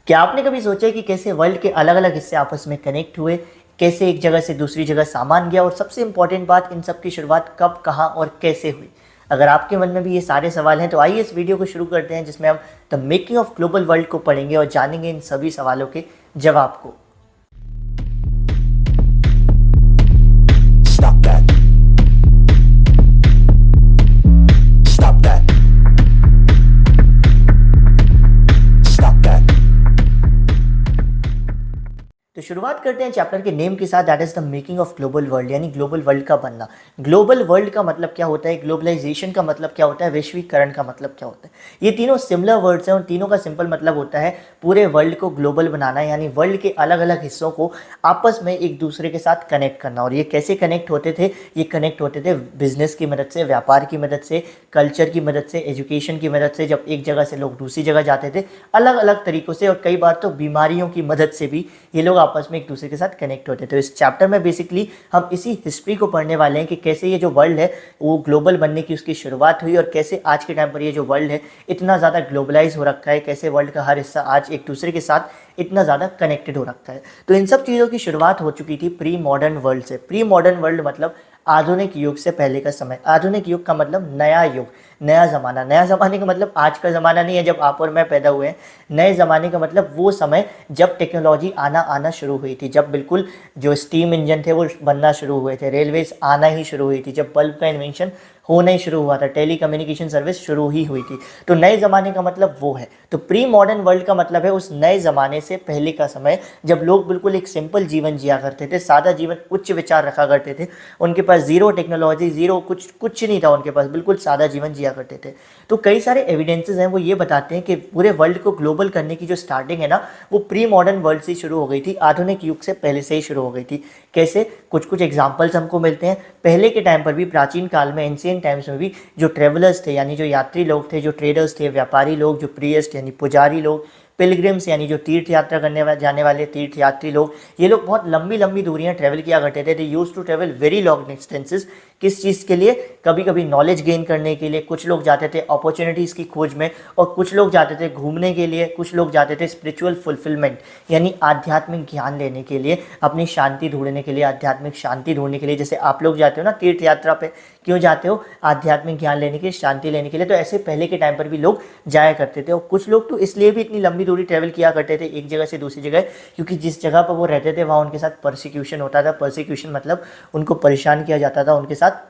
क्या आपने कभी सोचा है कि कैसे वर्ल्ड के अलग अलग हिस्से आपस में कनेक्ट हुए, कैसे एक जगह से दूसरी जगह सामान गया, और सबसे इंपॉर्टेंट बात, इन सब की शुरुआत कब, कहाँ और कैसे हुई? अगर आपके मन में भी ये सारे सवाल हैं तो आइए इस वीडियो को शुरू करते हैं, जिसमें हम the making of global world को पढ़ेंगे और जानेंगे इन सभी सवालों के जवाब को। Stop that. Stop that. Stop that. तो शुरुआत करते हैं चैप्टर के नेम के साथ, that is the making of global world, यानी ग्लोबल वर्ल्ड का बनना। ग्लोबल वर्ल्ड का मतलब क्या होता है, ग्लोबलाइजेशन का मतलब क्या होता है, वैश्वीकरण का मतलब क्या होता है। ये तीनों सिमिलर वर्ड्स हैं और तीनों का सिंपल मतलब होता है पूरे वर्ल्ड को ग्लोबल बनाना, यानी वर्ल्ड के अलग अलग हिस्सों को आपस में एक दूसरे के साथ कनेक्ट करना। और ये कैसे कनेक्ट होते थे? ये कनेक्ट होते थे बिजनेस की मदद से, व्यापार की मदद से, कल्चर की मदद से, एजुकेशन की मदद से। जब एक जगह से लोग दूसरी जगह जाते थे अलग अलग तरीक़ों से, और कई बार तो बीमारियों की मदद से भी ये लोग आपस में एक दूसरे के साथ कनेक्ट होते थे। तो इस चैप्टर में बेसिकली हम इसी हिस्ट्री को पढ़ने वाले हैं कि कैसे ये जो वर्ल्ड है वो ग्लोबल बनने की उसकी शुरुआत हुई, और कैसे आज के टाइम पर ये जो वर्ल्ड है इतना ज़्यादा ग्लोबलाइज हो रखा है, कैसे वर्ल्ड का हर हिस्सा आज एक दूसरे के साथ इतना ज़्यादा कनेक्टेड हो रखा है। तो इन सब चीज़ों की शुरुआत हो चुकी थी प्री मॉडर्न वर्ल्ड से। प्री मॉडर्न वर्ल्ड मतलब आधुनिक युग से पहले का समय। आधुनिक युग का मतलब नया युग, नया ज़माना। नया ज़माने का मतलब आज का ज़माना नहीं है जब आप और मैं पैदा हुए हैं। नए ज़माने का मतलब वो समय जब टेक्नोलॉजी आना शुरू हुई थी, जब बिल्कुल जो स्टीम इंजन थे वो बनना शुरू हुए थे, रेलवेज आना ही शुरू हुई थी, जब बल्ब का इन्वेंशन होना ही शुरू हुआ था, टेली कम्युनिकेशन सर्विस शुरू ही हुई थी। तो नए ज़माने का मतलब वो है। तो प्री मॉडर्न वर्ल्ड का मतलब है उस नए ज़माने से पहले का समय, जब लोग बिल्कुल एक सिंपल जीवन जिया करते थे, सादा जीवन, उच्च विचार रखा करते थे। उनके पास ज़ीरो टेक्नोलॉजी, ज़ीरो कुछ नहीं था उनके पास, बिल्कुल सादा जीवन जिया करते थे। तो कई सारे एविडेंसेस हैं वो ये बताते हैं कि पूरे वर्ल्ड को ग्लोबल करने की जो स्टार्टिंग है ना, वो प्री मॉडर्न वर्ल्ड से शुरू हो गई थी, आधुनिक युग से पहले से ही शुरू हो गई थी। कैसे? कुछ एग्जाम्पल्स हमको मिलते हैं। पहले के टाइम पर भी, प्राचीन काल में, एंशिएंट टाइम्स में भी, जो ट्रेवलर्स थे यानी जो यात्री लोग थे, जो ट्रेडर्स थे, व्यापारी लोग, जो प्रीएस्ट यानी पुजारी लोग, पिलग्रिम्स यानी जो तीर्थ यात्रा करने जाने वाले तीर्थ यात्री लोग, ये लोग बहुत लंबी लंबी दूरियां ट्रैवल किया करते थे। They used to travel very long distances. किस चीज़ के लिए? कभी कभी नॉलेज गेन करने के लिए, कुछ लोग जाते थे अपॉर्चुनिटीज़ की खोज में, और कुछ लोग जाते थे घूमने के लिए, कुछ लोग जाते थे स्पिरिचुअल फुलफिलमेंट यानी आध्यात्मिक ज्ञान लेने के लिए, अपनी शांति ढूंढने के लिए, आध्यात्मिक शांति ढूंढने के लिए। जैसे आप लोग जाते हो ना तीर्थ यात्रा पे, क्यों जाते हो? आध्यात्मिक ज्ञान लेने के लिए, शांति लेने के लिए। तो ऐसे पहले के टाइम पर भी लोग जाया करते थे। और कुछ लोग तो इसलिए भी इतनी लंबी दूरी ट्रैवल किया करते थे एक जगह से दूसरी जगह, क्योंकि जिस जगह पर वो रहते थे वहाँ उनके साथ परसिक्यूशन होता था। परसिक्यूशन मतलब उनको परेशान किया जाता था, उनके साथ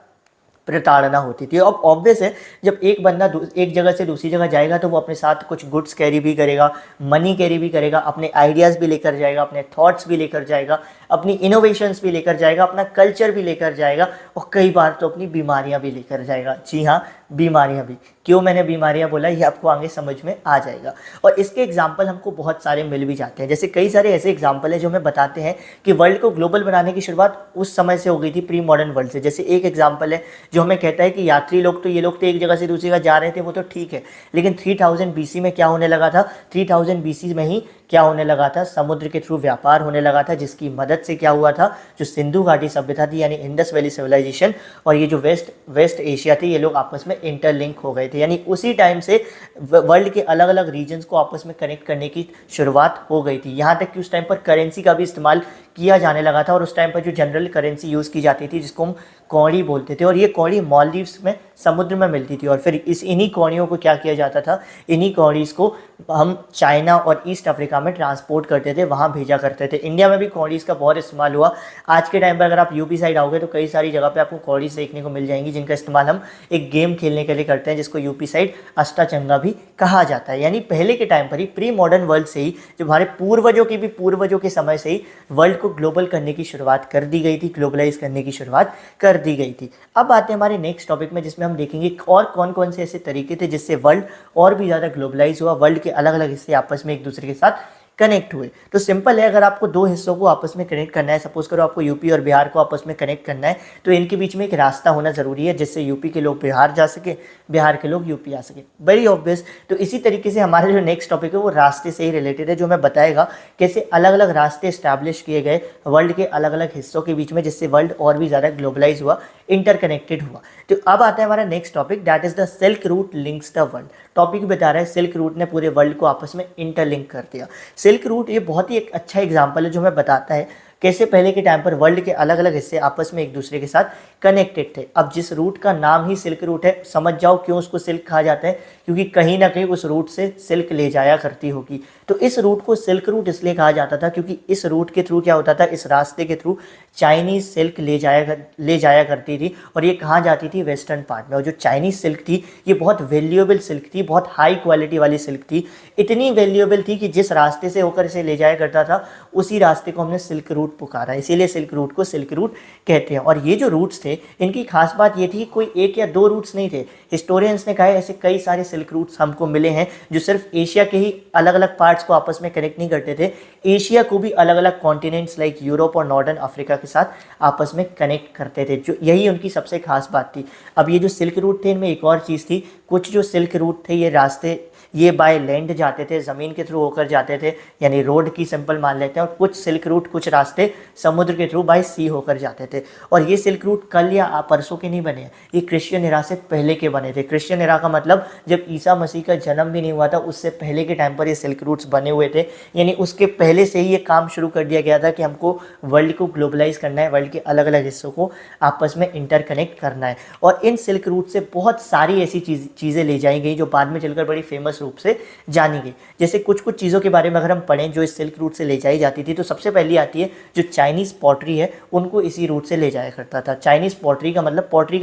प्रताड़ना होती थी। अब ऑब्वियस है, जब एक बंदा एक जगह से दूसरी जगह जाएगा तो वो अपने साथ कुछ गुड्स कैरी भी करेगा, मनी कैरी भी करेगा, अपने आइडियाज़ भी लेकर जाएगा, अपने थॉट्स भी लेकर जाएगा, अपनी इनोवेशंस भी लेकर जाएगा, अपना कल्चर भी लेकर जाएगा, और कई बार तो अपनी बीमारियां भी लेकर जाएगा। जी हाँ, बीमारियां भी। क्यों मैंने बीमारियां बोला ये आपको आगे समझ में आ जाएगा। और इसके एग्जाम्पल हमको बहुत सारे मिल भी जाते हैं। जैसे कई सारे ऐसे एग्जाम्पल हैं जो हमें बताते हैं कि वर्ल्ड को ग्लोबल बनाने की शुरुआत उस समय से हो गई थी, प्री मॉडर्न वर्ल्ड से। जैसे एक एग्जाम्पल है जो हमें कहता है कि यात्री लोग तो, ये लोग तो एक जगह से दूसरी जगह जा रहे थे, वो तो ठीक है, लेकिन 3000 BC में क्या होने लगा था? 3000 BC में ही क्या होने लगा था? समुद्र के थ्रू व्यापार होने लगा था, जिसकी मदद से क्या हुआ था? जो सिंधु घाटी सभ्यता थी यानी इंडस वैली सिविलाइजेशन, और ये जो वेस्ट एशिया थी, ये लोग आपस में इंटरलिंक हो गए थे। यानी उसी टाइम से वर्ल्ड के अलग अलग रीजन्स को आपस में कनेक्ट करने की शुरुआत हो गई थी। यहाँ तक कि उस टाइम पर करेंसी का भी इस्तेमाल किया जाने लगा था, और उस टाइम पर जो जनरल करेंसी यूज़ की जाती थी जिसको हम कौड़ी बोलते थे, और ये कौड़ी मालदीव्स में समुद्र में मिलती थी। और फिर इन्हीं कौड़ियों को क्या किया जाता था? इन्हीं कौड़ीज़ को हम चाइना और ईस्ट अफ्रीका में ट्रांसपोर्ट करते थे, वहाँ भेजा करते थे। इंडिया में भी कौड़ीज़ का बहुत इस्तेमाल हुआ। आज के टाइम पर अगर आप यूपी साइड आओगे तो कई सारी जगह पे आपको कौड़ीज़ देखने को मिल जाएंगी, जिनका इस्तेमाल हम एक गेम खेलने के लिए करते हैं, जिसको यूपी साइड अष्टाचंगा भी कहा जाता है। यानी पहले के टाइम पर ही, प्री मॉडर्न वर्ल्ड से ही, जो हमारे पूर्वजों के समय से ही वर्ल्ड को ग्लोबल करने की शुरुआत कर दी गई थी, ग्लोबलाइज करने की शुरुआत कर दी गई थी। अब आते हैं हमारे नेक्स्ट टॉपिक में, जिसमें हम देखेंगे और कौन कौन से ऐसे तरीके थे जिससे वर्ल्ड और भी ज़्यादा ग्लोबलाइज हुआ, वर्ल्ड के अलग अलग हिस्से आपस में एक दूसरे के साथ कनेक्ट हुए। तो सिंपल है, अगर आपको दो हिस्सों को आपस में कनेक्ट करना है, सपोज करो आपको यूपी और बिहार को आपस में कनेक्ट करना है, तो इनके बीच में एक रास्ता होना ज़रूरी है, जिससे यूपी के लोग बिहार जा सके, बिहार के लोग यूपी आ सके। Very obvious. तो इसी तरीके से हमारा जो नेक्स्ट टॉपिक है वो रास्ते से ही रिलेटेड है, जो हमें बताएगा कैसे अलग अलग रास्ते इस्टेब्लिश किए गए वर्ल्ड के अलग अलग हिस्सों के बीच में, जिससे वर्ल्ड और भी ज़्यादा ग्लोबलाइज हुआ, इंटरकनेक्टेड हुआ। तो अब आता है हमारा next topic, that is the silk route links the world. Topic बता रहा है सिल्क रूट ने पूरे वर्ल्ड को आपस में इंटरलिंक कर दिया। सिल्क रूट ये बहुत ही एक अच्छा एग्जाम्पल है जो हमें बताता है कैसे पहले के टाइम पर वर्ल्ड के अलग अलग हिस्से आपस में एक दूसरे के साथ कनेक्टेड थे। अब जिस रूट का नाम ही सिल्क रूट है, समझ जाओ क्यों उसको सिल्क कहा जाता है, क्योंकि कहीं ना कहीं उस रूट से सिल्क ले जाया करती होगी। तो इस रूट को सिल्क रूट इसलिए कहा जाता था क्योंकि इस रूट के थ्रू क्या होता था, इस रास्ते के थ्रू चाइनीज सिल्क ले जाया करती थी और ये कहाँ जाती थी, वेस्टर्न पार्ट में। और जो चाइनीज सिल्क थी ये बहुत वैल्यूएबल सिल्क थी, बहुत हाई क्वालिटी वाली सिल्क थी, इतनी वैल्यूएबल थी कि जिस रास्ते से होकर इसे ले जाया करता था उसी रास्ते को हमने सिल्क रूट पुकारा, इसीलिए सिल्क रूट को सिल्क रूट कहते हैं। और ये जो रूट्स थे इनकी खास बात ये थी कि कोई एक या दो रूट्स नहीं थे। हिस्टोरियंस ने कहा है ऐसे कई सारे सिल्क रूट्स हमको मिले हैं जो सिर्फ एशिया के ही अलग अलग पार्ट्स को आपस में कनेक्ट नहीं करते थे, एशिया को भी अलग अलग कॉन्टिनेंट्स लाइक यूरोप और नॉर्दर्न अफ्रीका के साथ आपस में कनेक्ट करते थे, जो यही उनकी सबसे खास बात थी। अब ये जो सिल्क रूट थे इनमें एक और चीज़ थी, कुछ जो सिल्क रूट थे ये रास्ते ये बाय लैंड जाते थे, ज़मीन के थ्रू होकर जाते थे, यानी रोड की सिंपल मान लेते हैं, और कुछ सिल्क रूट कुछ रास्ते समुद्र के थ्रू बाय सी होकर जाते थे। और ये सिल्क रूट कल या परसों के नहीं बने हैं, ये क्रिश्चियन एरा से पहले के बने थे। क्रिश्चियन एरा का मतलब जब ईसा मसीह का जन्म भी नहीं हुआ था उससे पहले के टाइम पर ये सिल्क रूट्स बने हुए थे, यानी उसके पहले से ही ये काम शुरू कर दिया गया था कि हमको वर्ल्ड को ग्लोबलाइज करना है, वर्ल्ड के अलग अलग हिस्सों को आपस में इंटरकनेक्ट करना है। और इन सिल्क रूट से बहुत सारी ऐसी चीज़ें ले जाई गई जो बाद में चलकर बड़ी फेमस रूप से जानी गई। जैसे कुछ कुछ चीज़ों के बारे में अगर हम पढ़ें जो इस सिल्क रूट से ले जाई जाती थी, तो सबसे पहली आती है जो चाइनीज़ पॉटरी है, उनको इसी रूट से ले जाया करता था। चाइनीज़ पॉटरी का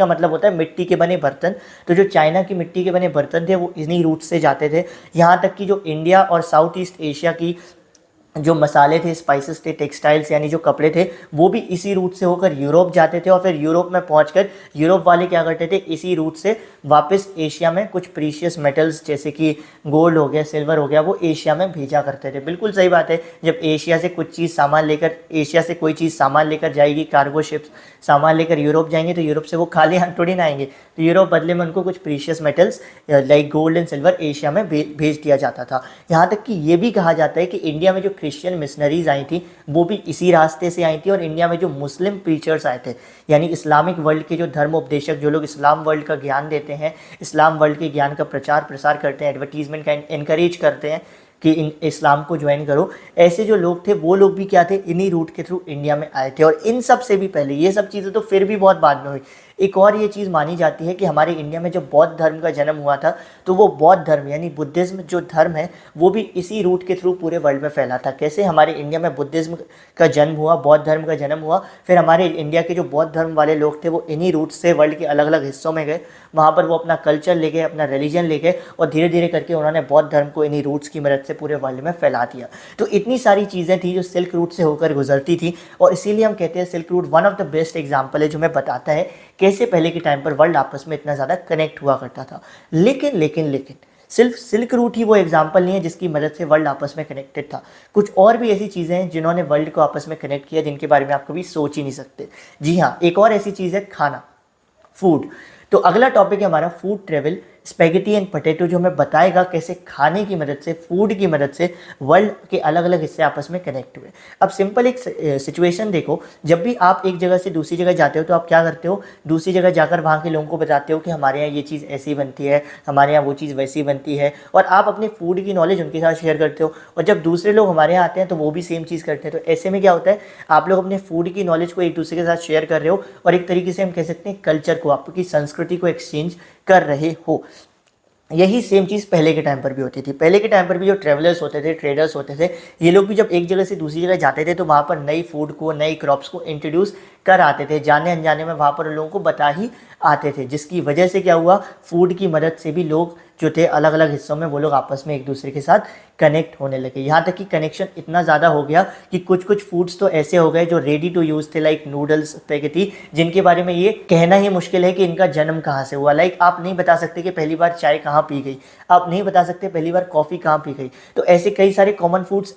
मतलब होता है मिट्टी के बने बर्तन, तो जो चाइना की मिट्टी के बने बर्तन थे वो इन्हीं रूट से जाते थे। यहाँ तक कि जो इंडिया और साउथ ईस्ट एशिया की जो मसाले थे, स्पाइसेस थे, टेक्सटाइल्स यानी जो कपड़े थे, वो भी इसी रूट से होकर यूरोप जाते थे। और फिर यूरोप में पहुंचकर यूरोप वाले क्या करते थे, इसी रूट से वापस एशिया में कुछ प्रीशियस मेटल्स जैसे कि गोल्ड हो गया, सिल्वर हो गया, वो एशिया में भेजा करते थे। बिल्कुल सही बात है, जब एशिया से एशिया से कोई चीज़ सामान लेकर जाएगी, कार्गो शिप्स सामान लेकर यूरोप जाएंगे, तो यूरोप से वो खाली हाथ थोड़ी ना आएंगे, तो यूरोप बदले में उनको कुछ precious metals like gold and silver Asia में भेज दिया जाता था। यहाँ तक कि ये भी कहा जाता है कि इंडिया में जो क्रिश्चियन मिशनरीज आई थी वो भी इसी रास्ते से आई थी, और इंडिया में जो मुस्लिम प्रीचर्स आए थे, यानी इस्लामिक वर्ल्ड के जो धर्म उपदेशक, जो लोग इस्लाम वर्ल्ड का ज्ञान देते हैं, इस्लाम वर्ल्ड के ज्ञान का प्रचार प्रसार करते हैं, एडवर्टीजमेंट का एनकरेज करते हैं कि इस्लाम को ज्वाइन करो, ऐसे जो लोग थे वो लोग भी क्या थे, इन्हीं रूट के थ्रू इंडिया में आए थे। और इन सब से भी पहले, ये सब चीज़ें तो फिर भी बहुत बाद में हुई, एक और ये चीज़ मानी जाती है कि हमारे इंडिया में जब बौद्ध धर्म का जन्म हुआ था तो वो बौद्ध धर्म यानी बुद्धिज़्म जो धर्म है वो भी इसी रूट के थ्रू पूरे वर्ल्ड में फैला था। कैसे हमारे इंडिया में बुद्धिज़्म का जन्म हुआ, बौद्ध धर्म का जन्म हुआ, फिर हमारे इंडिया के जो बौद्ध धर्म वाले लोग थे वो इन्हीं रूट से वर्ल्ड के अलग अलग हिस्सों में गए, वहाँ पर वो अपना कल्चर ले गए, अपना रिलीजन ले गए, और धीरे धीरे करके उन्होंने बौद्ध धर्म को इन्हीं रूट्स की मदद से पूरे वर्ल्ड में फैला दिया। तो इतनी सारी चीज़ें थी जो सिल्क रूट से होकर गुजरती थी, और इसीलिए हम कहते हैं silk route one of the best example है जो हमें बताता है कैसे पहले के टाइम पर वर्ल्ड आपस में इतना ज़्यादा कनेक्ट हुआ करता था। लेकिन सिर्फ सिल्क रूट ही वो एग्जाम्पल नहीं है जिसकी मदद से वर्ल्ड आपस में कनेक्टेड था। कुछ और भी ऐसी चीज़ें हैं जिन्होंने वर्ल्ड को आपस में कनेक्ट किया, जिनके बारे में आप कभी सोच ही नहीं सकते। जी हाँ, एक और ऐसी चीज़ है खाना, फूड। तो अगला टॉपिक है हमारा food travel, spaghetti and potato, जो हमें बताएगा कैसे खाने की मदद से, फूड की मदद से वर्ल्ड के अलग अलग हिस्से आपस में कनेक्ट हुए। अब सिंपल एक सिचुएशन देखो, जब भी आप एक जगह से दूसरी जगह जाते हो तो आप क्या करते हो, दूसरी जगह जाकर वहाँ के लोगों को बताते हो कि हमारे यहाँ ये चीज़ ऐसी बनती है, हमारे यहाँ वो चीज़ वैसी बनती है, और आप अपने फूड की नॉलेज उनके साथ शेयर करते हो। और जब दूसरे लोग हमारे यहाँ आते हैं तो वो भी सेम चीज़ करते हैं। तो ऐसे में क्या होता है, आप लोग अपने फूड की नॉलेज को एक दूसरे के साथ शेयर कर रहे हो, और एक तरीके से हम कह सकते हैं कल्चर को, आपकी संस्कृति को एक्सचेंज कर रहे हो। यही सेम चीज़ पहले के टाइम पर भी होती थी। पहले के टाइम पर भी जो ट्रेवलर्स होते थे, ट्रेडर्स होते थे, ये लोग भी जब एक जगह से दूसरी जगह जाते थे तो वहाँ पर नई फूड को, नई क्रॉप्स को इंट्रोड्यूस कर आते थे, जाने अनजाने में वहाँ पर लोगों को बता ही आते थे, जिसकी वजह से क्या हुआ, फूड की मदद से भी लोग जो थे अलग अलग हिस्सों में वो लोग आपस में एक दूसरे के साथ कनेक्ट होने लगे। यहाँ तक कि कनेक्शन इतना ज़्यादा हो गया कि कुछ कुछ फूड्स तो ऐसे हो गए जो रेडी टू यूज़ थे, लाइक नूडल्स, स्पेगेटी, जिनके बारे में ये कहना ही मुश्किल है कि इनका जन्म कहाँ से हुआ। लाइक आप नहीं बता सकते कि पहली बार चाय कहाँ पी गई, आप नहीं बता सकते पहली बार कॉफ़ी कहाँ पी गई। तो ऐसे कई सारे कॉमन फूड्स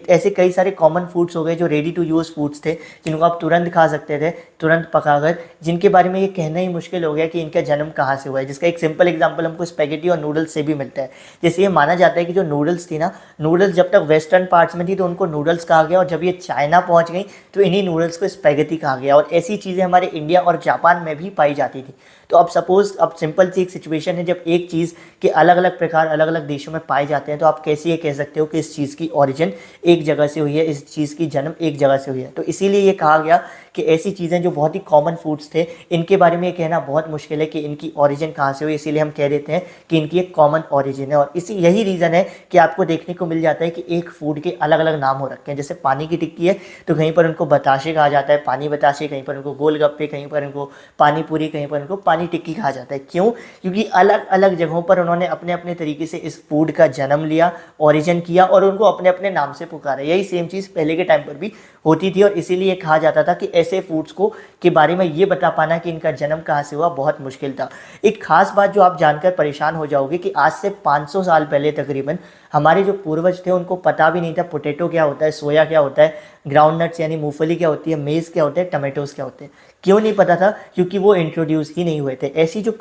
ऐसे कई सारे कॉमन फूड्स हो गए जो रेडी टू यूज़ फूड्स थे, जिनको आप तुरंत खा सकते थे, तुरंत पकाकर, जिनके बारे में ये कहना ही मुश्किल हो गया कि इनका जन्म कहाँ से हुआ है। जिसका एक सिंपल एग्जांपल हमको स्पेगेटी रोटी और नूडल्स से भी मिलता है। जैसे ये माना जाता है कि जो नूडल्स थी ना, नूडल्स जब तक वेस्टर्न पार्ट्स में थी तो उनको नूडल्स कहा गया, और जब ये चाइना पहुंच गई तो इन्हीं नूडल्स को स्पैगेटी कहा गया। और ऐसी चीज़ें हमारे इंडिया और जापान में भी पाई जाती थी। तो अब सपोज अब सिंपल सी एक सिचुएशन है, जब एक चीज़ के अलग अलग प्रकार अलग अलग देशों में पाए जाते हैं तो आप कैसे ये कह सकते हो कि इस चीज़ की ओरिजिन एक जगह से हुई है, इस चीज़ की जन्म एक जगह से हुई है। तो इसीलिए ये कहा गया कि ऐसी चीज़ें जो बहुत ही कॉमन फूड्स थे, इनके बारे में ये कहना बहुत मुश्किल है कि इनकी ओरिजिन कहाँ से हुई। इसीलिए हम कह देते हैं कि इनकी एक कॉमन ओरिजिन है। और इसी यही रीज़न है कि आपको देखने को मिल जाता है कि एक फूड के अलग अलग नाम हो रखे हैं। जैसे पानी की टिक्की है तो कहीं पर उनको बताशे कहा जाता है, पानी बताशे, कहीं पर उनको गोलगप्पे, कहीं पर उनको पानी पूरी, कहीं पर उनको पानी टिक्की कहा जाता है। क्यों? क्योंकि अलग अलग जगहों पर उन्होंने अपने अपने तरीके से इस फूड का जन्म लिया, ओरिजिन किया और उनको अपने अपने नाम से पुकारा। यही सेम चीज़ पहले के टाइम पर भी होती थी और इसीलिए कहा जाता था कि ऐसे फूड्स को के बारे में ये बता पाना कि इनका जन्म कहाँ से हुआ बहुत मुश्किल था। एक खास बात जो आप जानकर परेशान हो जाओगे कि आज से 500 साल पहले तकरीबन हमारे जो पूर्वज थे उनको पता भी नहीं था पोटैटो क्या होता है, सोया क्या होता है, ग्राउंड नट्स यानी मूंगफली क्या होती है, मेज़ क्या होते हैं, टमाटोज क्या होते हैं। क्यों नहीं पता था? क्योंकि वो इंट्रोड्यूस ही नहीं हुए थे। ऐसी जो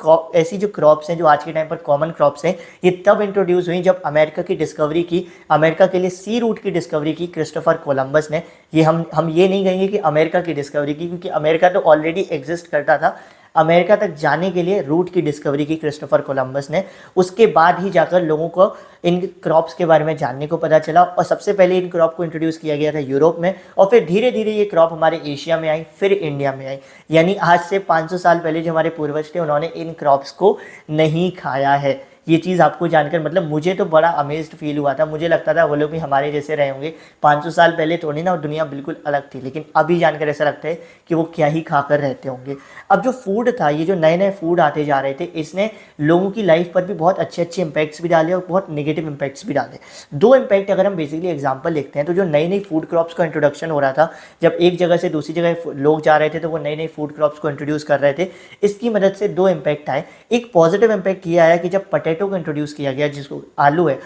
क्रॉप्स हैं जो आज के टाइम पर कॉमन क्रॉप्स हैं, ये तब इंट्रोड्यूस हुई जब अमेरिका की डिस्कवरी की, अमेरिका के लिए सी रूट की डिस्कवरी की क्रिस्टोफर कोलंबस ने। ये हम ये नहीं कहेंगे कि अमेरिका की डिस्कवरी की, क्योंकि अमेरिका तो ऑलरेडी एग्जिस्ट करता था। अमेरिका तक जाने के लिए रूट की डिस्कवरी की क्रिस्टोफर कोलंबस ने। उसके बाद ही जाकर लोगों को इन क्रॉप्स के बारे में जानने को पता चला और सबसे पहले इन क्रॉप को इंट्रोड्यूस किया गया था यूरोप में और फिर धीरे धीरे ये क्रॉप हमारे एशिया में आई, फिर इंडिया में आई। यानी आज से 500 साल पहले जो हमारे पूर्वज थे उन्होंने इन क्रॉप्स को नहीं खाया है। ये चीज़ आपको जानकर मतलब मुझे तो बड़ा अमेज्ड फील हुआ था। मुझे लगता था वो लोग भी हमारे जैसे रहे होंगे 500 साल पहले, थोड़ी ना दुनिया बिल्कुल अलग थी। लेकिन अभी जानकर ऐसा लगता है कि वो क्या ही खाकर रहते होंगे। अब जो फूड था, ये जो नए नए फूड आते जा रहे थे, इसने लोगों की लाइफ पर भी बहुत अच्छे अच्छे इंपैक्ट्स भी डाले और बहुत नेगेटिव इंपैक्ट्स भी डाले। दो इंपैक्ट अगर हम बेसिकली एग्जाम्पल देखते हैं तो जो नई नई फूड क्रॉप्स का इंट्रोडक्शन हो रहा था, जब एक जगह से दूसरी जगह लोग जा रहे थे तो वो नई नई फूड क्रॉप्स को इंट्रोड्यूस कर रहे थे। इसकी मदद से दो इम्पैक्ट आए। एक पॉजिटिव इम्पैक्ट ये आया कि जब पोटैटो को इंट्रोड्यूस किया गया, जिसको आलू है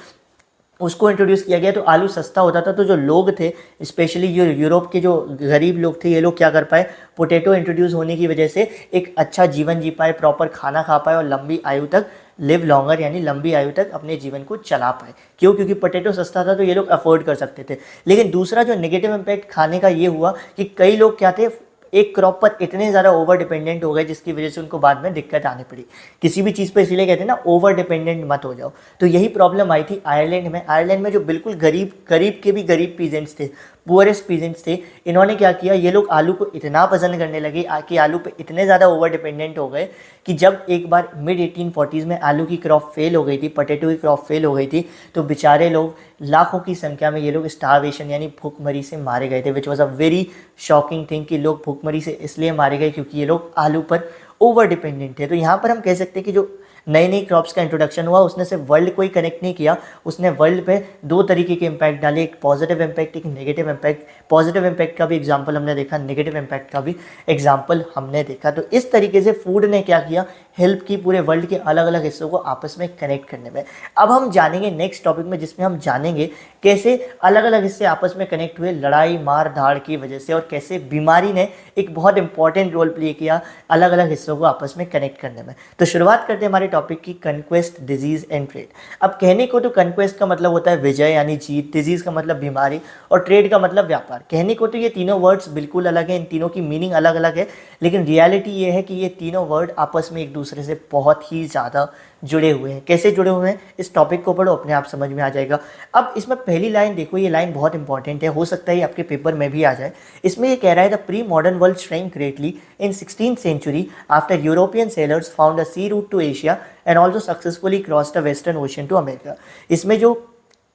उसको इंट्रोड्यूस किया गया, तो आलू सस्ता होता था। तो जो लोग थे, स्पेशली जो यूरोप के जो गरीब लोग थे, ये लोग क्या कर पाए, पोटैटो इंट्रोड्यूस होने की वजह से एक अच्छा जीवन जी पाए, प्रॉपर खाना खा पाए और लंबी आयु तक लिव लॉन्गर यानी लंबी आयु तक अपने जीवन को चला पाए। क्यों? क्योंकि पोटैटो सस्ता था तो ये लोग अफोर्ड कर सकते थे। लेकिन दूसरा जो नेगेटिव इम्पैक्ट खाने का ये हुआ कि कई लोग क्या थे, एक क्रॉप पर इतने ज़्यादा ओवर डिपेंडेंट हो गए जिसकी वजह से उनको बाद में दिक्कत आनी पड़ी। किसी भी चीज़ पर इसीलिए कहते हैं ना, ओवर डिपेंडेंट मत हो जाओ। तो यही प्रॉब्लम आई थी आयरलैंड में। आयरलैंड में जो बिल्कुल गरीब गरीब के भी गरीब पीजेंट्स थे, पुअरेस्ट पीजेंट्स थे, इन्होंने क्या किया, ये लोग आलू को इतना पसंद करने लगे कि आलू पे इतने ज़्यादा ओवर डिपेंडेंट हो गए कि जब एक बार मिड 1840s में आलू की क्रॉप फेल हो गई थी, पोटैटो की क्रॉप फेल हो गई थी, तो बेचारे लोग लाखों की संख्या में ये लोग स्टारवेशन यानी भूखमरी से मारे गए थे। Which was a very shocking thing कि लोग भूखमरी से इसलिए मारे गए क्योंकि ये लोग आलू पर ओवर डिपेंडेंट थे। तो यहाँ पर हम कह सकते हैं कि जो नई नई क्रॉप्स का इंट्रोडक्शन हुआ उसने सिर्फ वर्ल्ड को ही कनेक्ट नहीं किया, उसने वर्ल्ड पे दो तरीके के इम्पैक्ट डाले, एक पॉजिटिव इम्पैक्ट, एक नेगेटिव इम्पैक्ट। पॉजिटिव इम्पैक्ट का भी एग्जांपल हमने देखा, नेगेटिव इम्पैक्ट का भी एग्जांपल हमने देखा। तो इस तरीके से फूड ने क्या किया, हेल्प की पूरे वर्ल्ड के अलग अलग हिस्सों को आपस में कनेक्ट करने में। अब हम जानेंगे नेक्स्ट टॉपिक में, जिसमें हम जानेंगे कैसे अलग अलग हिस्से आपस में कनेक्ट हुए लड़ाई मार धाड़ की वजह से, और कैसे बीमारी ने एक बहुत इंपॉर्टेंट रोल प्ले किया अलग अलग हिस्सों को आपस में कनेक्ट करने में। तो शुरुआत करते हैं हमारे टॉपिक की, कन्क्वेस्ट, डिजीज एंड ट्रेड। अब कहने को तो कन्क्वेस्ट का मतलब होता है विजय यानी जीत, डिजीज का मतलब बीमारी और ट्रेड का मतलब व्यापार। कहने को तो ये तीनों वर्ड्स बिल्कुल अलग हैं, इन तीनों की मीनिंग अलग अलग है, लेकिन रियलिटी ये है कि ये तीनों वर्ड आपस में एक दूसरे से बहुत ही ज़्यादा जुड़े हुए हैं। कैसे जुड़े हुए हैं, इस टॉपिक को पढ़ो, अपने आप समझ में आ जाएगा। अब इसमें पहली लाइन देखो, ये लाइन बहुत इंपॉर्टेंट है, हो सकता है आपके पेपर में भी आ जाए। इसमें ये कह रहा है, the pre modern world shrank greatly in 16th century after European sailors found a sea route to Asia and also successfully crossed the western ocean to America. इसमें जो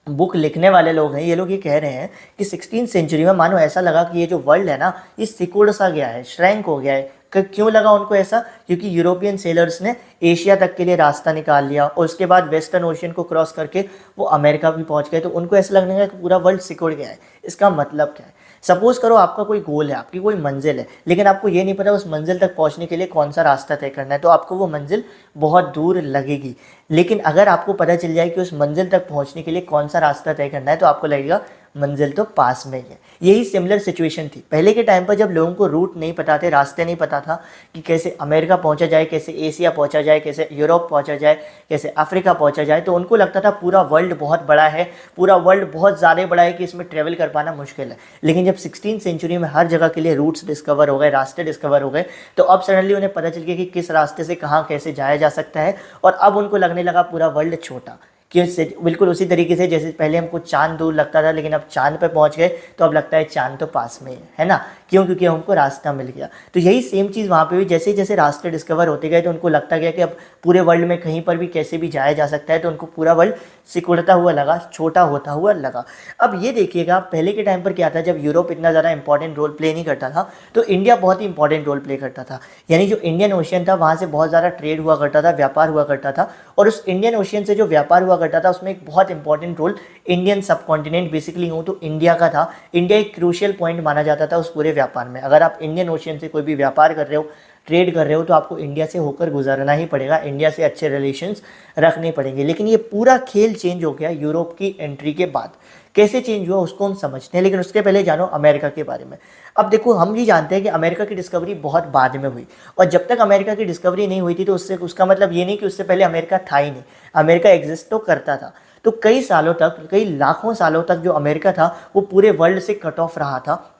बुक लिखने वाले लोग हैं, ये लोग ये कह रहे हैं कि 16th century में मानो ऐसा लगा कि ये जो वर्ल्ड है ना, ये सिकुड़ सा गया है, श्रैंक हो गया है। क्यों लगा उनको ऐसा? क्योंकि यूरोपियन सेलर्स ने एशिया तक के लिए रास्ता निकाल लिया और उसके बाद वेस्टर्न ओशियन को क्रॉस करके वो अमेरिका भी पहुंच गए। तो उनको ऐसा लगने लगा कि पूरा वर्ल्ड सिकुड़ गया है। इसका मतलब क्या है? सपोज करो आपका कोई गोल है, आपकी कोई मंजिल है, लेकिन आपको ये नहीं पता उस मंजिल तक पहुंचने के लिए कौन सा रास्ता तय करना है, तो आपको वो मंजिल बहुत दूर लगेगी। लेकिन अगर आपको पता चल जाए कि उस मंजिल तक पहुंचने के लिए कौन सा रास्ता तय करना है, तो आपको लगेगा मंजिल तो पास में ही है। यही सिमिलर सिचुएशन थी पहले के टाइम पर, जब लोगों को रूट नहीं पता थे, रास्ते नहीं पता था कि कैसे अमेरिका पहुंचा जाए, कैसे एशिया पहुंचा जाए, कैसे यूरोप पहुंचा जाए, कैसे अफ्रीका पहुंचा जाए। तो उनको लगता था पूरा वर्ल्ड बहुत बड़ा है, पूरा वर्ल्ड बहुत ज़्यादा बड़ा है कि इसमें ट्रेवल कर पाना मुश्किल है। लेकिन जब 16th सेंचुरी में हर जगह के लिए रूट्स डिस्कवर हो गए, रास्ते डिस्कवर हो गए, तो अब सडनली उन्हें पता चल गया कि किस रास्ते से कहाँ कैसे जाया जा सकता है। और अब उनको लगने लगा पूरा वर्ल्ड छोटा, कि बिल्कुल उसी तरीके से जैसे पहले हमको चांद दूर लगता था, लेकिन अब चांद पे पहुंच गए तो अब लगता है चांद तो पास में है ना। क्यों? क्योंकि हमको रास्ता मिल गया। तो यही सेम चीज़ वहाँ पे भी जैसे जैसे रास्ते डिस्कवर होते गए तो उनको लगता गया कि अब पूरे वर्ल्ड में कहीं पर भी कैसे भी जाया जा सकता है। तो उनको पूरा वर्ल्ड सिकुड़ता हुआ लगा, छोटा होता हुआ लगा। अब ये देखिएगा पहले के टाइम पर क्या था, जब यूरोप इतना ज़्यादा इंपॉर्टेंट रोल प्ले नहीं करता था तो इंडिया बहुत ही इंपॉर्टेंट रोल प्ले करता था। यानी जो इंडियन ओशियन था वहाँ से बहुत ज़्यादा ट्रेड हुआ करता था, व्यापार हुआ करता था। और उस इंडियन ओशियन से जो व्यापार हुआ करता था उसमें एक बहुत इंपॉर्टेंट रोल इंडियन सब कॉन्टिनेंट बेसिकली हूँ तो इंडिया का था। इंडिया एक क्रूशियल पॉइंट माना जाता था उस पूरे व्यापार में। अगर आप इंडियन ओशियन से कोई भी व्यापार कर रहे हो, ट्रेड कर रहे हो, तो आपको इंडिया से होकर गुजरना ही पड़ेगा, इंडिया से अच्छे रिलेशंस रखने पड़ेंगे। लेकिन ये पूरा खेल चेंज हो गया यूरोप की एंट्री के बाद। कैसे चेंज हुआ उसको हम समझते हैं, लेकिन उसके पहले जानो अमेरिका के बारे में। अब देखो, हम भी जानते हैं कि अमेरिका की डिस्कवरी बहुत बाद में हुई, और जब तक अमेरिका की डिस्कवरी नहीं हुई थी तो उससे उसका मतलब ये नहीं कि उससे पहले अमेरिका था ही नहीं। अमेरिका एग्जिस्ट तो करता था। तो कई सालों तक, कई लाखों सालों तक जो अमेरिका था वो पूरे वर्ल्ड से कट ऑफ रहा था,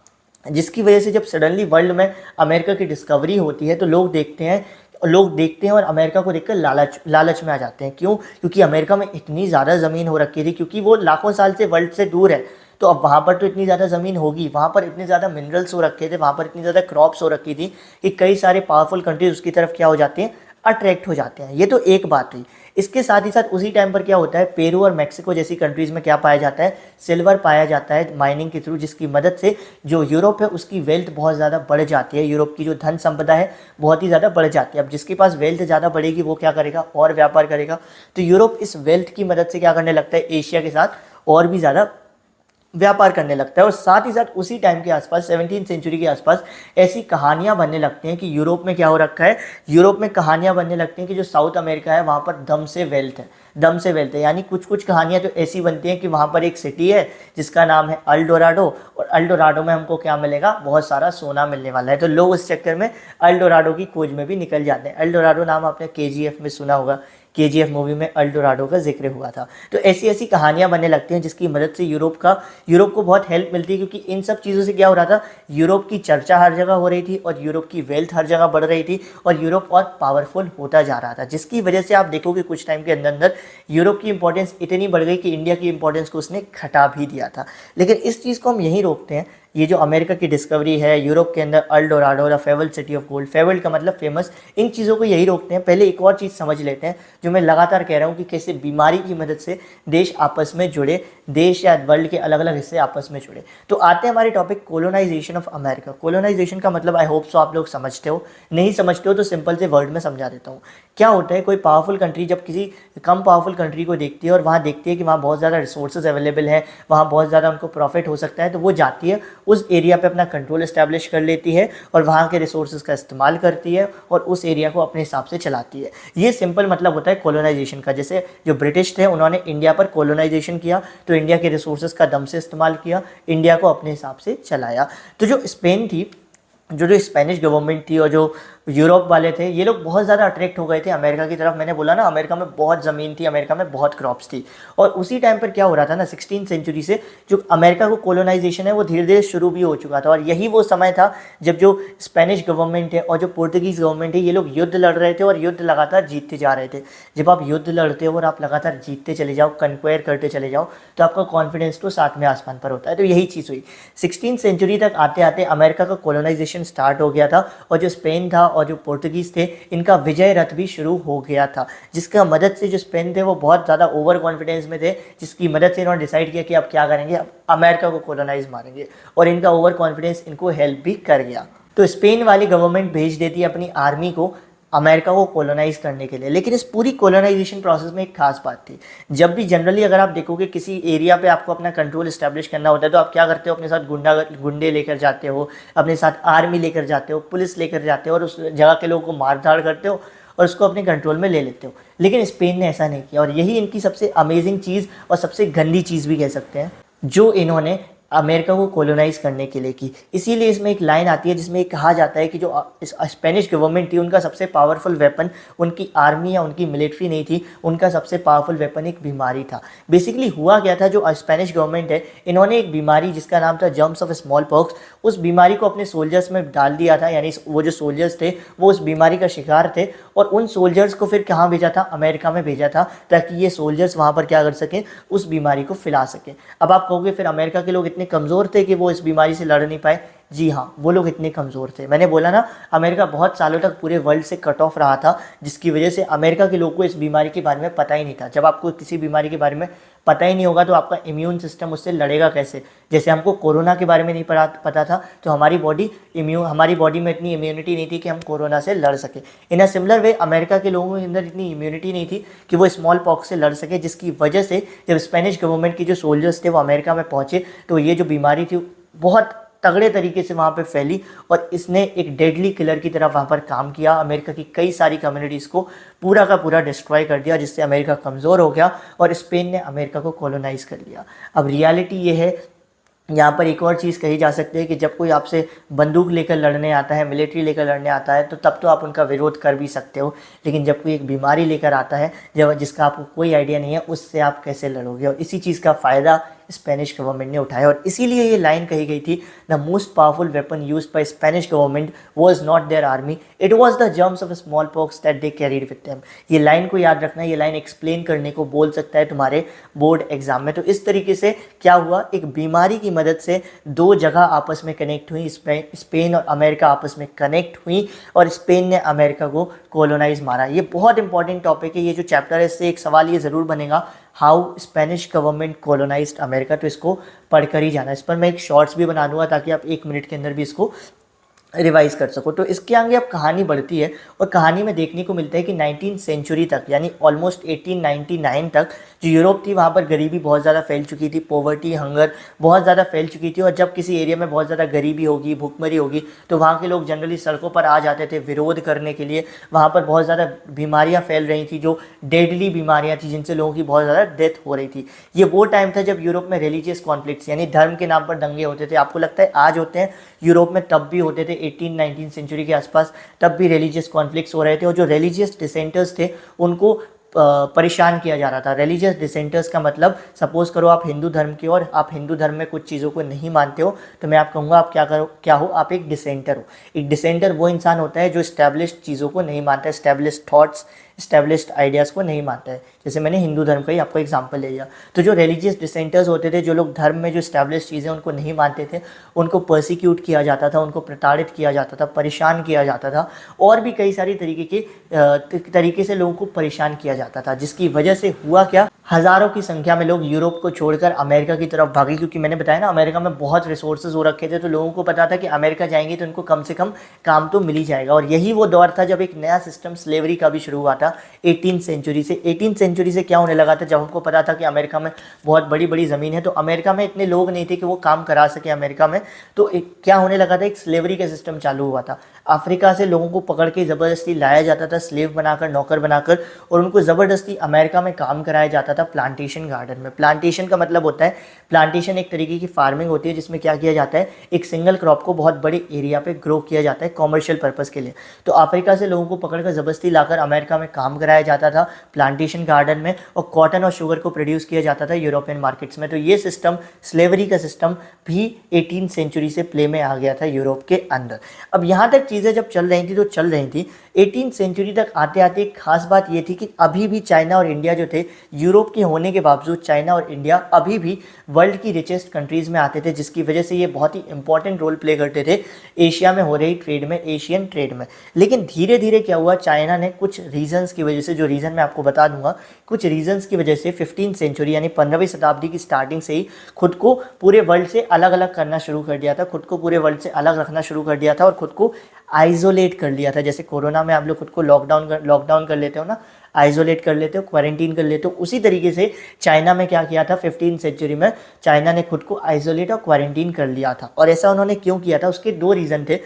जिसकी वजह से जब सडनली वर्ल्ड में अमेरिका की डिस्कवरी होती है तो लोग देखते हैं और अमेरिका को देखकर लालच में आ जाते हैं। क्यों? क्योंकि अमेरिका में इतनी ज़्यादा ज़मीन हो रखी थी, क्योंकि वो लाखों साल से वर्ल्ड से दूर है। तो अब वहाँ पर तो इतनी ज़्यादा ज़मीन होगी, वहाँ पर इतने ज़्यादा मिनरल्स हो रखे थे, वहाँ पर इतनी ज़्यादा क्रॉप्स हो रखी थी कि कई सारे पावरफुल कंट्रीज उसकी तरफ क्या हो जाते हैं, अट्रैक्ट हो जाते हैं। ये तो एक बात हुई। इसके साथ ही साथ उसी टाइम पर क्या होता है, पेरू और मैक्सिको जैसी कंट्रीज़ में क्या पाया जाता है, सिल्वर पाया जाता है माइनिंग के थ्रू, जिसकी मदद से जो यूरोप है उसकी वेल्थ बहुत ज़्यादा बढ़ जाती है। यूरोप की जो धन संपदा है बहुत ही ज़्यादा बढ़ जाती है। अब जिसके पास वेल्थ ज़्यादा बढ़ेगी वो क्या करेगा, और व्यापार करेगा। तो यूरोप इस वेल्थ की मदद से क्या करने लगता है, एशिया के साथ और भी ज़्यादा व्यापार करने लगता है। और साथ ही साथ उसी टाइम के आसपास 17th सेंचुरी के आसपास ऐसी कहानियां बनने लगती हैं कि यूरोप में क्या हो रखा है, यूरोप में कहानियां बनने लगती हैं कि जो साउथ अमेरिका है वहाँ पर दम से वेल्थ है। यानी कुछ कहानियां तो ऐसी बनती हैं कि वहाँ पर एक सिटी है जिसका नाम है अल्डोराडो, और अल्डोराडो में हमको क्या मिलेगा, बहुत सारा सोना मिलने वाला है। तो लोग उस चक्कर में अल्डोराडो की खोज में भी निकल जाते हैं। अल्डोराडो नाम आपने KGF में सुना होगा, KGF मूवी में अल्डोराडो का जिक्र हुआ था। तो ऐसी ऐसी कहानियां बनने लगती हैं जिसकी मदद से यूरोप को बहुत हेल्प मिलती है, क्योंकि इन सब चीज़ों से क्या हो रहा था, यूरोप की चर्चा हर जगह हो रही थी और यूरोप की वेल्थ हर जगह बढ़ रही थी और यूरोप और पावरफुल होता जा रहा था। जिसकी वजह से आप देखोगे कुछ टाइम के अंदर अंदर यूरोप की इंपॉर्टेंस इतनी बढ़ गई कि इंडिया की इंपॉर्टेंस को उसने घटा भी दिया था। लेकिन इस चीज़ को हम यहीं रोकते हैं। ये जो अमेरिका की डिस्कवरी है, यूरोप के अंदर अल्डोराडो, the fabled city of gold, fabled का मतलब फेमस, इन चीज़ों को यही रोकते हैं। पहले एक और चीज़ समझ लेते हैं जो मैं लगातार कह रहा हूँ कि कैसे बीमारी की मदद से देश आपस में जुड़े, देश या वर्ल्ड के अलग अलग हिस्से आपस में जुड़े। तो आते हैं हमारे topic colonization of America. Colonization का मतलब आई होप सो आप लोग समझते हो, नहीं समझते हो तो सिंपल से वर्ड में समझा देता हूँ। क्या होता है, कोई पावरफुल कंट्री जब किसी कम पावरफुल कंट्री को देखती है और वहाँ देखती है कि वहाँ बहुत ज़्यादा रिसोर्सेज अवेलेबल है, वहाँ बहुत ज़्यादा उनको प्रॉफिट हो सकता है, तो वो जाती है उस एरिया पे अपना कंट्रोल इस्टेब्लिश कर लेती है और वहाँ के रिसोर्सेज का इस्तेमाल करती है और उस एरिया को अपने हिसाब से चलाती है। ये सिंपल मतलब होता है कोलोनाइजेशन का। जैसे जो ब्रिटिश थे उन्होंने इंडिया पर कोलोनाइजेशन किया, तो इंडिया के रिसोर्सेज का दम से इस्तेमाल किया, इंडिया को अपने हिसाब से चलाया। तो जो स्पेन थी, जो स्पेनिश गवर्नमेंट थी और जो यूरोप वाले थे, ये लोग बहुत ज़्यादा अट्रैक्ट हो गए थे अमेरिका की तरफ। मैंने बोला ना, अमेरिका में बहुत ज़मीन थी, अमेरिका में बहुत क्रॉप्स थी। और उसी टाइम पर क्या हो रहा था ना, 16th सेंचुरी से जो अमेरिका को कोलोनाइजेशन है वो धीरे धीरे शुरू भी हो चुका था। और यही वो समय था जब जो स्पेनिश गवर्नमेंट है और जो पोर्तुगीज़ गवर्नमेंट है, ये लोग युद्ध लड़ रहे थे और युद्ध लगातार जीतते जा रहे थे। जब आप युद्ध लड़ते हो और आप लगातार जीतते चले जाओ, कन्क्वायर करते चले जाओ, तो आपका कॉन्फिडेंस तो सातवें आसमान पर होता है। तो यही चीज़ हुई। 16th सेंचुरी तक आते आते अमेरिका का कोलोनाइजेशन स्टार्ट हो गया था और जो स्पेन था और जो पोर्तुगीज़ थे, इनका विजय रथ भी शुरू हो गया था, जिसका मदद से जो स्पेन थे वो बहुत ज़्यादा ओवर कॉन्फिडेंस में थे, जिसकी मदद से इन्होंने डिसाइड किया कि अब क्या करेंगे, अब अमेरिका को कोलोनाइज मारेंगे। और इनका ओवर कॉन्फिडेंस इनको हेल्प भी कर गया। तो स्पेन वाली गवर्नमेंट भेज देती है अपनी आर्मी को अमेरिका को कोलोनाइज करने के लिए। लेकिन इस पूरी कोलोनाइजेशन प्रोसेस में एक खास बात थी। जब भी जनरली अगर आप देखोगे किसी एरिया पे आपको अपना कंट्रोल इस्टेब्लिश करना होता है, तो आप क्या करते हो, अपने साथ गुंडे लेकर जाते हो, अपने साथ आर्मी लेकर जाते हो, पुलिस लेकर जाते हो और उस जगह के लोगों को मार धाड़ करते हो और उसको अपने कंट्रोल में ले लेते हो। लेकिन स्पेन ने ऐसा नहीं किया और यही इनकी सबसे अमेजिंग चीज़ और सबसे गंदी चीज़ भी कह सकते हैं जो इन्होंने अमेरिका को कॉलोनाइज करने के लिए की। इसीलिए इसमें एक लाइन आती है जिसमें एक कहा जाता है कि जो स्पेनिश गवर्नमेंट थी उनका सबसे पावरफुल वेपन उनकी आर्मी या उनकी मिलिट्री नहीं थी, उनका सबसे पावरफुल वेपन एक बीमारी था। बेसिकली हुआ क्या था, जो स्पेनिश गवर्नमेंट है इन्होंने एक बीमारी जिसका नाम था जर्म्स ऑफ स्मॉल पॉक्स, उस बीमारी को अपने सोल्जर्स में डाल दिया था। यानी वो जो सोल्जर्स थे वो उस बीमारी का शिकार थे और उन सोल्जर्स को फिर कहाँ भेजा था, अमेरिका में भेजा था, ताकि ये सोल्जर्स वहाँ पर क्या कर सकें, उस बीमारी को फैला सकें। अब आप कहोगे फिर अमेरिका के लोग इतने कमज़ोर थे कि वो इस बीमारी से लड़ नहीं पाए। जी हाँ, वो लोग इतने कमज़ोर थे। मैंने बोला ना, अमेरिका बहुत सालों तक पूरे वर्ल्ड से कट ऑफ रहा था, जिसकी वजह से अमेरिका के लोग को इस बीमारी के बारे में पता ही नहीं था। जब आपको किसी बीमारी के बारे में पता ही नहीं होगा तो आपका इम्यून सिस्टम उससे लड़ेगा कैसे। जैसे हमको कोरोना के बारे में नहीं पता था तो हमारी बॉडी में इतनी इम्यूनिटी नहीं थी कि हम कोरोना से लड़ सके। इन अ सिमिलर वे अमेरिका के लोगों के अंदर इतनी इम्यूनिटी नहीं थी कि वो स्मॉल पॉक्स से लड़ सके, जिसकी वजह से जब स्पेनिश गवर्नमेंट के जो सोल्जर्स थे वो अमेरिका में पहुँचे तो ये जो बीमारी थी बहुत तगड़े तरीके से वहाँ पे फैली और इसने एक डेडली किलर की तरह वहाँ पर काम किया। अमेरिका की कई सारी कम्युनिटीज़ को पूरा का पूरा डिस्ट्रॉय कर दिया, जिससे अमेरिका कमज़ोर हो गया और स्पेन ने अमेरिका को कॉलोनाइज कर लिया। अब रियलिटी ये है, यहाँ पर एक और चीज़ कही जा सकती है कि जब कोई आपसे बंदूक लेकर लड़ने आता है, मिलिट्री लेकर लड़ने आता है, तो तब तो आप उनका विरोध कर भी सकते हो, लेकिन जब कोई एक बीमारी लेकर आता है जिसका आपको कोई आइडिया नहीं है, उससे आप कैसे लड़ोगे। और इसी चीज़ का फ़ायदा स्पेनिश गवर्नमेंट ने उठाया और इसीलिए ये लाइन कही गई थी, the most powerful weapon used by Spanish government was not there army, it was the germs of small pox that they carried with them. ये लाइन को याद रखना, ये लाइन एक्सप्लेन करने को बोल सकता है तुम्हारे बोर्ड एग्जाम में। तो इस तरीके से क्या हुआ, एक बीमारी की मदद से दो जगह आपस में कनेक्ट हुई, स्पेन और अमेरिका आपस में कनेक्ट हुई और स्पेन ने अमेरिका को कॉलोनाइज मारा। ये बहुत इंपॉर्टेंट टॉपिक है, ये जो चैप्टर है इससे एक सवाल ये ज़रूर बनेगा, how Spanish government colonised America. तो इसको पढ़कर ही जाना। इस पर मैं एक शॉर्ट्स भी बना दूंगा ताकि आप 1 मिनट के अंदर भी इसको रिवाइज कर सको। तो इसके आगे अब कहानी बढ़ती है और कहानी में देखने को मिलता है कि 19th सेंचुरी तक, यानी ऑलमोस्ट 1899 तक जो यूरोप थी वहाँ पर गरीबी बहुत ज़्यादा फैल चुकी थी, पॉवर्टी, हंगर बहुत ज़्यादा फैल चुकी थी। और जब किसी एरिया में बहुत ज़्यादा गरीबी होगी, भूखमरी होगी, तो वहाँ के लोग जनरली सड़कों पर आ जाते थे विरोध करने के लिए। वहाँ पर बहुत ज़्यादा बीमारियाँ फैल रही थी, जो डेडली बीमारियाँ थी, जिनसे लोगों की बहुत ज़्यादा डेथ हो रही थी। ये वो टाइम था जब यूरोप में रिलीजियस कॉन्फ्लिक्ट्स यानी धर्म के नाम पर दंगे होते थे। आपको लगता है आज होते हैं, यूरोप में तब भी होते थे 18-19 सेंचुरी के आसपास, तब भी रिलीजियस कॉन्फ्लिक्ट्स हो रहे थे और जो रिलीजियस डिसेंटर्स थे उनको परेशान किया जा रहा था। रिलीजियस डिसेंटर्स का मतलब, सपोज करो आप हिंदू धर्म के और आप हिंदू धर्म में कुछ चीज़ों को नहीं मानते हो, तो मैं आप कहूँगा आप क्या हो, आप एक डिसेंटर हो। एक डिसेंटर वो इंसान होता है जो इस्टेब्लिश्ड चीज़ों को नहीं मानता, इस्टेब्लिश्ड थॉट्स, इस्टेब्लिश्ड आइडियाज़ को नहीं मानता है। जैसे मैंने हिंदू धर्म का ही आपको एग्जांपल ले लिया। तो जो रिलीजियस डिसेंटर्स होते थे, जो लोग धर्म में जो इस्टेब्लिश्ड चीज़ें उनको नहीं मानते थे, उनको पर्सिक्यूट किया जाता था, उनको प्रताड़ित किया जाता था, परेशान किया जाता था और भी कई सारी तरीके से लोगों को परेशान किया जाता था। जिसकी वजह से हुआ क्या, हज़ारों की संख्या में लोग यूरोप को छोड़कर अमेरिका की तरफ भागे, क्योंकि मैंने बताया ना अमेरिका में बहुत रिसोर्सेज हो रखे थे। तो लोगों को पता था कि अमेरिका जाएंगे तो उनको कम से कम काम तो मिल ही जाएगा। और यही वो दौर था जब एक नया सिस्टम स्लेवरी का भी शुरू हुआ था 18th सेंचुरी से। 18th सेंचुरी से क्या होने लगा था, जब हमको पता था कि अमेरिका में बहुत बड़ी बड़ी ज़मीन है, तो अमेरिका में इतने लोग नहीं थे कि वो काम करा सके अमेरिका में। तो क्या होने लगा था, एक स्लेवरी का सिस्टम चालू हुआ था। अफ्रीका से लोगों को पकड़ के ज़बरदस्ती लाया जाता था, स्लेव बनाकर, नौकर बनाकर, और उनको ज़बरदस्ती अमेरिका में काम कराया जाता था प्लांटेशन गार्डन में। प्लांटेशन का मतलब होता है, प्लांटेशन एक तरीके की फार्मिंग होती है जिसमें क्या किया जाता है, एक सिंगल क्रॉप को बहुत बड़े एरिया पे ग्रो किया जाता है कॉमर्शियल पर्पज़ के लिए। तो अफ्रीका से लोगों को पकड़कर ज़बरदस्ती लाकर अमेरिका में काम कराया जाता था प्लांटेशन गार्डन में, और कॉटन और शुगर को प्रोड्यूस किया जाता था यूरोपियन मार्केट्स में। तो ये सिस्टम, स्लेवरी का सिस्टम भी 18th सेंचुरी से प्ले में आ गया था यूरोप के अंदर। अब यहाँ तक चीज़ें जब चल रही थी तो चल रही थी। 18th सेंचुरी तक आते आते एक खास बात ये थी कि अभी भी चाइना और इंडिया जो थे, यूरोप के होने के बावजूद चाइना और इंडिया अभी भी वर्ल्ड की रिचेस्ट कंट्रीज़ में आते थे, जिसकी वजह से ये बहुत ही इंपॉर्टेंट रोल प्ले करते थे एशिया में हो रही ट्रेड में, एशियन ट्रेड में। लेकिन धीरे धीरे क्या हुआ, चाइना ने कुछ रीजंस की वजह से, जो रीज़न मैं आपको बता दूंगा, कुछ रीजंस की वजह से 15th सेंचुरी यानी 15वीं शताब्दी की स्टार्टिंग से ही खुद को पूरे वर्ल्ड से अलग अलग करना शुरू कर दिया था, खुद को पूरे वर्ल्ड से अलग रखना शुरू कर दिया था और खुद को आइसोलेट कर लिया था। जैसे कोरोना में आप लोग खुद को लॉकडाउन कर लेते हो ना, आइसोलेट कर लेते हो, क्वारंटीन कर लेते हो, उसी तरीके से चाइना में क्या किया था, 15th सेंचुरी में चाइना ने खुद को आइसोलेट और क्वारंटीन कर लिया था। और ऐसा उन्होंने क्यों किया था, उसके 2 रीज़न थे।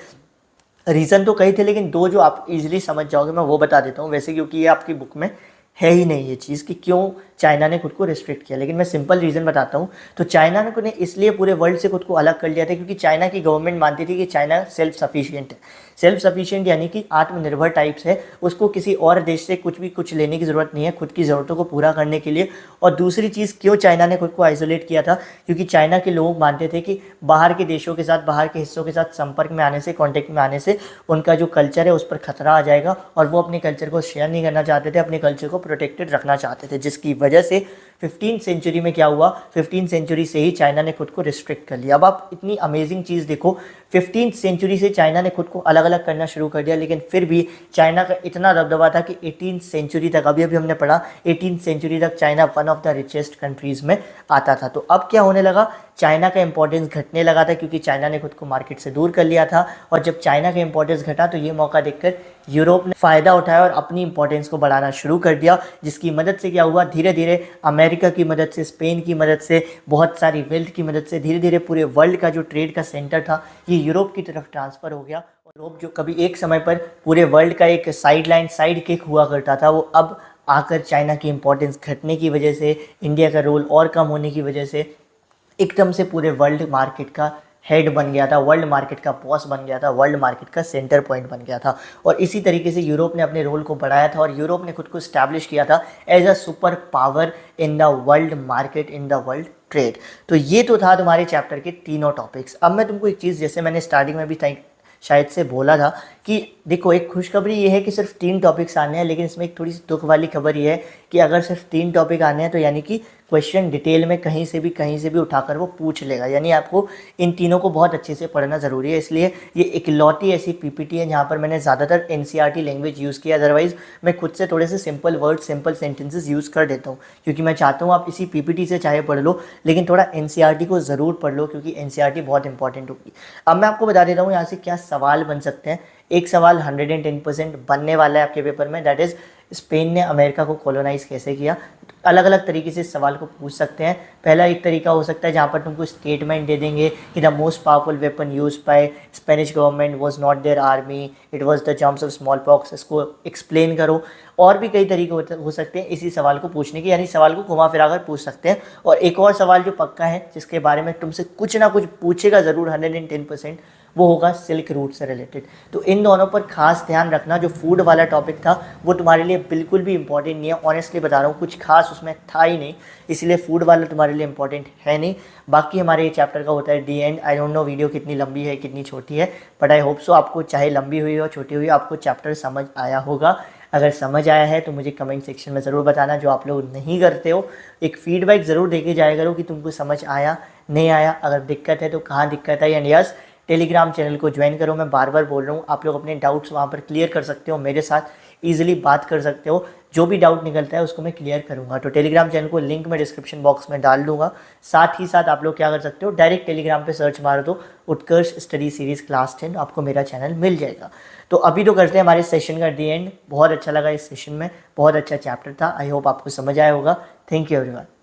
रीज़न तो कई थे, लेकिन 2 जो आप इजीली समझ जाओगे मैं वो बता देता हूँ वैसे, क्योंकि ये आपकी बुक में है ही नहीं ये चीज़ कि क्यों चाइना ने खुद को रिस्ट्रिक्ट किया। लेकिन मैं सिंपल रीज़न बताता हूँ। तो चाइना ने इसलिए पूरे वर्ल्ड से खुद को अलग कर लिया था क्योंकि चाइना की गवर्नमेंट मानती थी कि चाइना सेल्फ सफिशिएंट है। सेल्फ सफिशिएंट यानी कि आत्मनिर्भर टाइप्स है, उसको किसी और देश से कुछ लेने की ज़रूरत नहीं है खुद की ज़रूरतों को पूरा करने के लिए। और दूसरी चीज़ क्यों चाइना ने खुद को आइसोलेट किया था, क्योंकि चाइना के लोग मानते थे कि बाहर के देशों के साथ, बाहर के हिस्सों के साथ संपर्क में आने से, कॉन्टेक्ट में आने से उनका जो कल्चर है उस पर खतरा आ जाएगा और वो अपने कल्चर को शेयर नहीं करना चाहते थे, अपने कल्चर को प्रोटेक्टेड रखना चाहते थे। जिसकी वजह से 15वीं सेंचुरी में क्या हुआ, 15वीं सेंचुरी से ही चाइना ने खुद को रिस्ट्रिक्ट कर लिया। अब आप इतनी अमेजिंग चीज़ देखो, 15वीं सेंचुरी से चाइना ने खुद को अलग अलग करना शुरू कर दिया, लेकिन फिर भी चाइना का इतना दबदबा था कि 18वीं सेंचुरी तक, अभी हमने पढ़ा 18वीं सेंचुरी तक China one of the richest countries में आता था। तो अब क्या होने लगा, चाइना का इंपॉर्टेंस घटने लगा था क्योंकि चाइना ने खुद को मार्केट से दूर कर लिया था। और जब चाइना का इंपॉर्टेंस घटा तो ये मौका देखकर यूरोप ने फ़ायदा उठाया और अपनी इंपॉर्टेंस को बढ़ाना शुरू कर दिया, जिसकी मदद से क्या हुआ, धीरे धीरे अमेरिका की मदद से, स्पेन की मदद से, बहुत सारी वेल्थ की मदद से धीरे धीरे पूरे वर्ल्ड का जो ट्रेड का सेंटर था ये यूरोप की तरफ ट्रांसफ़र हो गया। और यूरोप जो कभी एक समय पर पूरे वर्ल्ड का एक साइड किक हुआ करता था, वो अब आकर चाइना की इंपॉर्टेंस घटने की वजह से, इंडिया का रोल और कम होने की वजह से एकदम से पूरे वर्ल्ड मार्केट का हेड बन गया था, वर्ल्ड मार्केट का बॉस बन गया था, वर्ल्ड मार्केट का सेंटर पॉइंट बन गया था। और इसी तरीके से यूरोप ने अपने रोल को बढ़ाया था और यूरोप ने खुद को स्टैब्लिश किया था as a super power in the world market, in the world trade. तो ये तो था तुम्हारे चैप्टर के तीनों टॉपिक्स। अब मैं तुमको एक चीज़, जैसे मैंने स्टार्टिंग में भी शायद से बोला था कि देखो, एक खुशखबरी ये है कि सिर्फ 3 टॉपिक्स आने हैं, लेकिन इसमें एक थोड़ी सी दुख वाली खबर ये है कि अगर सिर्फ 3 टॉपिक आने हैं तो यानी कि क्वेश्चन डिटेल में कहीं से भी उठाकर वो पूछ लेगा। यानी आपको इन तीनों को बहुत अच्छे से पढ़ना ज़रूरी है। इसलिए ये इकलौती ऐसी पीपीटी है जहाँ पर मैंने ज़्यादातर एनसीईआरटी लैंग्वेज यूज़ किया। अदरवाइज़ मैं खुद से थोड़े से simple word, simple sentences use कर देता हूँ, क्योंकि मैं चाहता हूँ आप इसी पीपीटी से चाहे पढ़ लो, लेकिन थोड़ा एनसीईआरटी को ज़रूर पढ़ लो, क्योंकि एनसीईआरटी बहुत इंपॉर्टेंट होगी। अब मैं आपको बता देता हूँ यहाँ से क्या सवाल बन सकते हैं। एक सवाल 110% बनने वाला है आपके पेपर में, दैट इज़ स्पेन ने अमेरिका को कॉलोनाइज़ कैसे किया। अलग अलग तरीके से इस सवाल को पूछ सकते हैं। पहला एक तरीका हो सकता है जहाँ पर तुमको स्टेटमेंट दे देंगे कि the most powerful weapon use by Spanish government was not there army, it was the germs of small pox. इसको एक्सप्लेन करो। और भी कई तरीके हो सकते हैं इसी सवाल को पूछने के, यानी सवाल को घुमा फिरा कर पूछ सकते हैं। और एक और सवाल जो पक्का है, जिसके बारे में तुमसे कुछ ना कुछ पूछेगा ज़रूर 110%, वो होगा सिल्क रूट से रिलेटेड। तो इन दोनों पर खास ध्यान रखना। जो फूड वाला टॉपिक था वो तुम्हारे लिए बिल्कुल भी इंपॉर्टेंट नहीं है, ऑनेस्टली बता रहा हूँ, कुछ खास उसमें था ही नहीं, इसलिए फूड वाला तुम्हारे लिए इंपॉर्टेंट है नहीं। बाकी हमारे ये चैप्टर का होता है D and. I don't know video कितनी लंबी है कितनी छोटी है, बट आई होप सो आपको चाहे लंबी हुई हो छोटी हुई, आपको चैप्टर समझ आया होगा। अगर समझ आया है तो मुझे कमेंट सेक्शन में ज़रूर बताना। जो आप लोग नहीं करते हो, एक फीडबैक ज़रूर देके जाया करो कि तुमको समझ आया नहीं आया, अगर दिक्कत है तो कहाँ दिक्कत है। एंड यस, टेलीग्राम चैनल को ज्वाइन करो। मैं बार बार बोल रहा हूँ, आप लोग अपने डाउट्स वहाँ पर क्लियर कर सकते हो, मेरे साथ ईजिली बात कर सकते हो। जो भी डाउट निकलता है उसको मैं क्लियर करूँगा। तो टेलीग्राम चैनल को लिंक मैं डिस्क्रिप्शन बॉक्स में डाल दूँगा। साथ ही साथ आप लोग क्या कर सकते हो, डायरेक्ट टेलीग्राम पे सर्च मारो तो उत्कर्ष स्टडी सीरीज़ क्लास 10 आपको मेरा चैनल मिल जाएगा। तो अभी तो करते हैं हमारे सेशन का दी एंड। बहुत अच्छा लगा इस सेशन में, बहुत अच्छा चैप्टर था। आई होप आपको समझ आया होगा। Thank you everyone.